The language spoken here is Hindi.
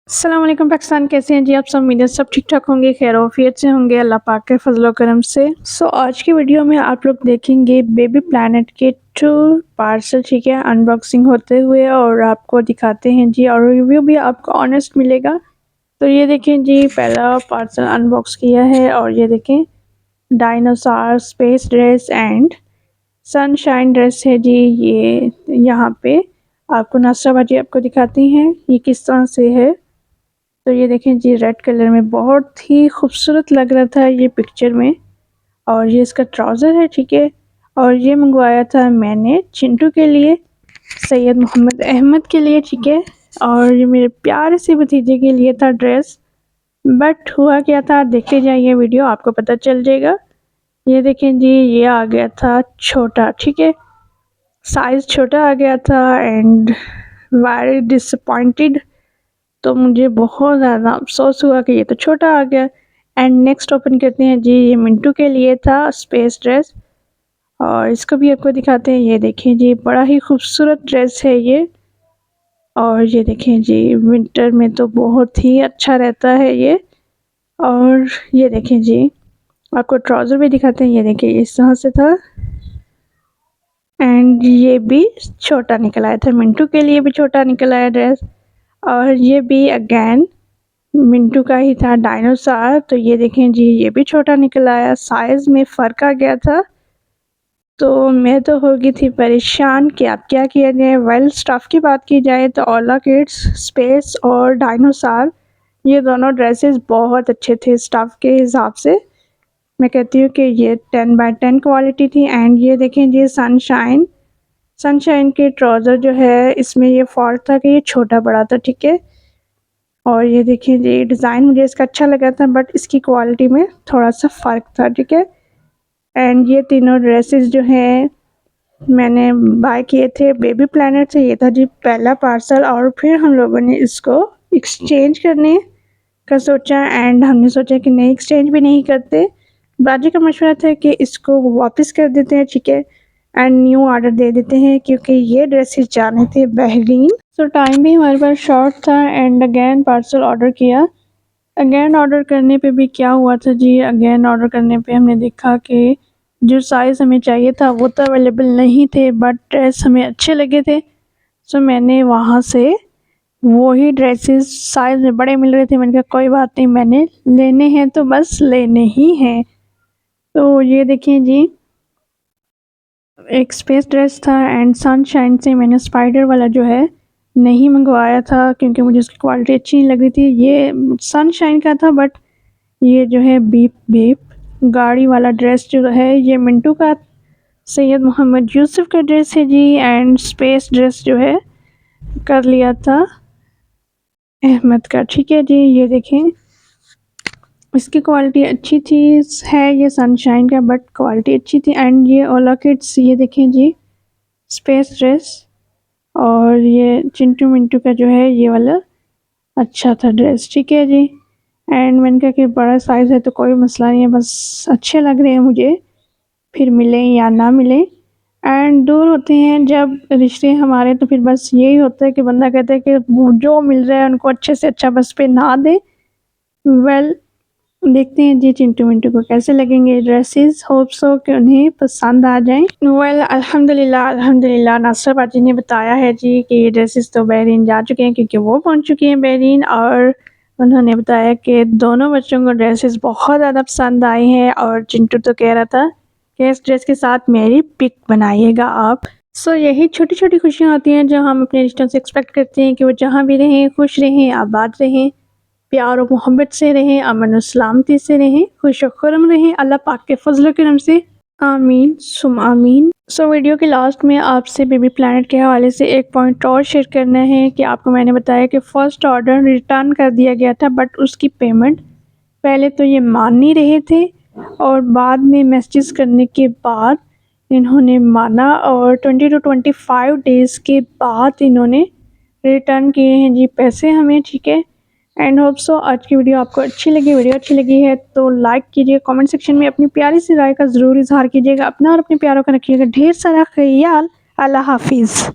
अस्सलाम वालेकुम पाकिस्तान, कैसे हैं जी आप सब। उम्मीद है सब ठीक ठाक होंगे, खैर आफियत से होंगे, अल्लाह पाक के फजल करम से। आज की वीडियो में आप लोग देखेंगे बेबी प्लैनेट के 2 पार्सल, ठीक है, अनबॉक्सिंग होते हुए और आपको दिखाते हैं जी, और रिव्यू भी आपको ऑनेस्ट मिलेगा। तो ये देखें जी, पहला पार्सल अनबॉक्स किया है और ये देखें dinosaur space dress and sunshine dress है जी। ये यहाँ पे आपको नाश्ता भाजी आपको दिखाती हैं ये किस तरह से है। तो ये देखें जी, रेड कलर में बहुत ही खूबसूरत लग रहा था ये पिक्चर में। और ये इसका ट्राउज़र है, ठीक है। और ये मंगवाया था मैंने चिंटू के लिए, सैयद मोहम्मद अहमद के लिए, ठीक है। और ये मेरे प्यारे से भतीजे के लिए था ड्रेस। बट हुआ क्या था, देखते जाइए वीडियो, आपको पता चल जाएगा। ये देखें जी, ये आ गया था छोटा, ठीक है, साइज़ छोटा आ गया था एंड वेरी डिसअपॉइंटेड। तो मुझे बहुत ज़्यादा अफ़सोस हुआ कि ये तो छोटा आ गया। एंड नेक्स्ट ओपन करते हैं जी, ये मिंटू के लिए था स्पेस ड्रेस और इसको भी आपको दिखाते हैं। ये देखें जी, बड़ा ही खूबसूरत ड्रेस है ये। और ये देखें जी, विंटर में तो बहुत ही अच्छा रहता है ये। और ये देखें जी, आपको ट्राउज़र भी दिखाते हैं। ये देखिए इस तरह से था एंड ये भी छोटा निकल आया था, मिंटू के लिए भी छोटा निकल आया ड्रेस। और ये भी अगेन मिंटू का ही था डायनासोर। तो ये देखें जी, ये भी छोटा निकल आया, साइज़ में फ़र्क आ गया था। तो मैं तो हो गई थी परेशान कि अब क्या किया जाए। वेल, स्टफ़ की बात की जाए तो ओला किड्स, स्पेस और डायनासोर, ये दोनों ड्रेसेस बहुत अच्छे थे स्टफ़ के हिसाब से। मैं कहती हूँ कि ये 10 बाय 10 क्वालिटी थी। एंड ये देखें जी, सनशाइन के ट्राउज़र जो है, इसमें ये फ़ॉल्ट था कि ये छोटा बड़ा था, ठीक है। और ये देखिए जी, डिज़ाइन मुझे इसका अच्छा लगा था बट इसकी क्वालिटी में थोड़ा-सा फ़र्क था, ठीक है। एंड ये तीनों ड्रेसेस जो हैं मैंने बाय किए थे बेबी प्लैनेट से। ये था जी पहला पार्सल और फिर हम लोगों ने इसको एक्सचेंज करने का सोचा एंड हमने सोचा कि नहीं, एक्सचेंज भी नहीं करते। बाजी का मशवरा था कि इसको वापस कर देते हैं, ठीक है, एंड न्यू ऑर्डर दे देते हैं क्योंकि ये ड्रेसेस जाने थे बहरीन। सो टाइम भी हमारे पास शॉर्ट था एंड अगेन पार्सल ऑर्डर किया। अगेन ऑर्डर करने पे भी क्या हुआ था जी, अगेन ऑर्डर करने पे हमने देखा कि जो साइज़ हमें चाहिए था वो तो अवेलेबल नहीं थे बट ड्रेस हमें अच्छे लगे थे। सो मैंने वहाँ से वही ड्रेसेस साइज़ में बड़े मिल रहे थे, मैंने कहा कोई बात नहीं, मैंने लेने हैं तो बस लेने ही हैं। तो ये देखिए जी, एक स्पेस ड्रेस था एंड सनशाइन से मैंने स्पाइडर वाला जो है नहीं मंगवाया था क्योंकि मुझे उसकी क्वालिटी अच्छी नहीं लग रही थी। ये सनशाइन का था बट ये जो है बीप बीप गाड़ी वाला ड्रेस जो है ये मिंटू का, सैयद मोहम्मद यूसुफ का ड्रेस है जी। एंड स्पेस ड्रेस जो है कर लिया था अहमद का, ठीक है जी। ये देखें, इसकी क्वालिटी अच्छी थी, है ये सनशाइन का बट क्वालिटी अच्छी थी। एंड ये ओला किड्स, ये देखें जी, स्पेस ड्रेस। और ये चिंटू मिंटू का जो है ये वाला अच्छा था ड्रेस, ठीक है जी। एंड मैंने कहा कि बड़ा साइज़ है तो कोई मसला नहीं है, बस अच्छे लग रहे हैं मुझे, फिर मिलें या ना मिलें। एंड दूर होते हैं जब रिश्ते हमारे तो फिर बस यही होता है कि बंदा कहता है कि जो मिल रहा है उनको अच्छे से अच्छा बस पहना दे। वेल, देखते हैं जी चिंटू मिंटू को कैसे लगेंगे ड्रेसेस, होप सो कि उन्हें पसंद आ जाएं। वेल, अल्हम्दुलिल्लाह नासिर बाजी ने बताया है जी कि ये ड्रेसेस तो बहरीन जा चुके हैं क्योंकि वो पहुंच चुकी हैं बहरीन। और उन्होंने बताया कि दोनों बच्चों को ड्रेसेस बहुत ज़्यादा पसंद आई हैं और चिंटू तो कह रहा था कि इस ड्रेस के साथ मेरी पिक बनाइएगा आप। सो यही छोटी छोटी खुशियाँ होती हैं जो हम अपने रिश्तों से एक्सपेक्ट करते हैं कि वो जहाँ भी रहें खुश रहें, आबाद रहें, प्यार और मोहब्बत से रहें, अमन और सलामती से रहें, खुश और खुर्म रहें, अल्लाह पाक के फजल करम से, आमीन सुम आमीन। सो वीडियो के लास्ट में आपसे बेबी प्लैनेट के हवाले से एक पॉइंट और शेयर करना है कि आपको मैंने बताया कि फ़र्स्ट ऑर्डर रिटर्न कर दिया गया था बट उसकी पेमेंट पहले तो ये मान नहीं रहे थे और बाद में मैसेज करने के बाद इन्होंने माना और 20 to 25 डेज़ के बाद इन्होंने रिटर्न किए हैं जी पैसे हमें, ठीक है। एंड होप सो आज की वीडियो आपको अच्छी लगी। वीडियो अच्छी लगी है तो लाइक कीजिए, कमेंट सेक्शन में अपनी प्यारी सी राय का ज़रूर इजहार कीजिएगा। अपना और अपने प्यारों का रखिएगा ढेर सारा ख्याल। अल्लाह हाफिज़।